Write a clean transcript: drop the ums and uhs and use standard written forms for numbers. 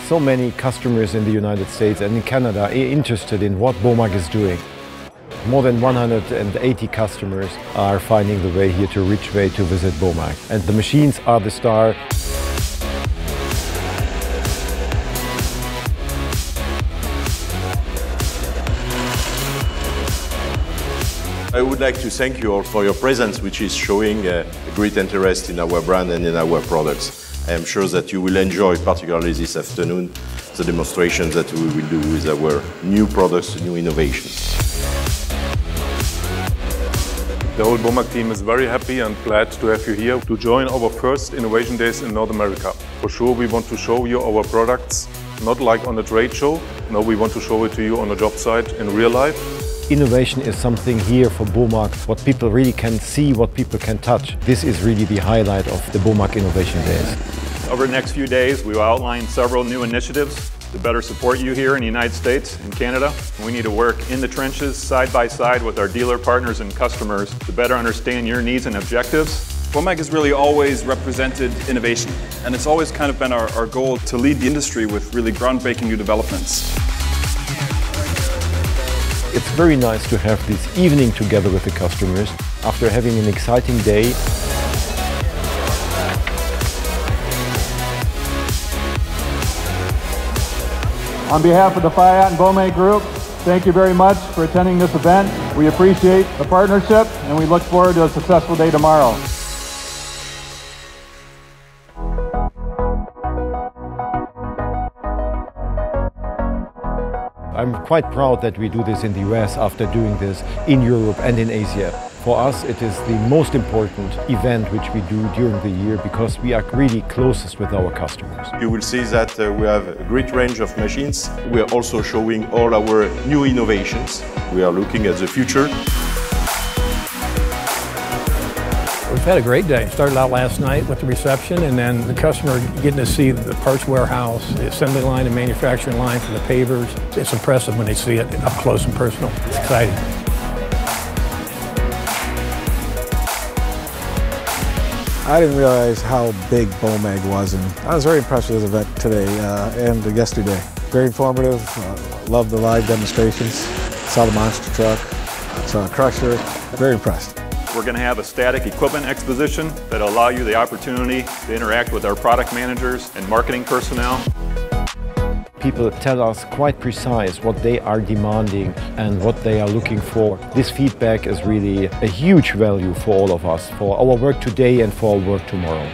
So many customers in the United States and in Canada are interested in what Bomag is doing. More than 180 customers are finding the way here to Ridgway to visit Bomag. And the machines are the star. I would like to thank you all for your presence, which is showing a great interest in our brand and in our products. I am sure that you will enjoy, particularly this afternoon, the demonstrations that we will do with our new products, new innovations. The whole Bomag team is very happy and glad to have you here to join our first Innovation Days in North America. For sure, we want to show you our products, not like on a trade show. No, we want to show it to you on a job site in real life. Innovation is something here for Bomag, what people really can see, what people can touch. This is really the highlight of the Bomag Innovation Days. Over the next few days, we will outline several new initiatives to better support you here in the United States and Canada. We need to work in the trenches, side by side with our dealer partners and customers to better understand your needs and objectives. Bomag has really always represented innovation, and it's always kind of been our goal to lead the industry with really groundbreaking new developments. It's very nice to have this evening together with the customers after having an exciting day. On behalf of the Fiat and Bomag Group, thank you very much for attending this event. We appreciate the partnership and we look forward to a successful day tomorrow. I'm quite proud that we do this in the US after doing this in Europe and in Asia. For us, it is the most important event which we do during the year because we are really closest with our customers. You will see that we have a great range of machines. We are also showing all our new innovations. We are looking at the future. We've had a great day. Started out last night with the reception and then the customer getting to see the parts warehouse, the assembly line and manufacturing line for the pavers. It's impressive when they see it up close and personal. It's exciting. I didn't realize how big Bomag was, and I was very impressed with this event today and yesterday. Very informative, loved the live demonstrations, saw the monster truck, saw a crusher, very impressed. We're going to have a static equipment exposition that will allow you the opportunity to interact with our product managers and marketing personnel. People tell us quite precise what they are demanding and what they are looking for. This feedback is really a huge value for all of us, for our work today and for our work tomorrow.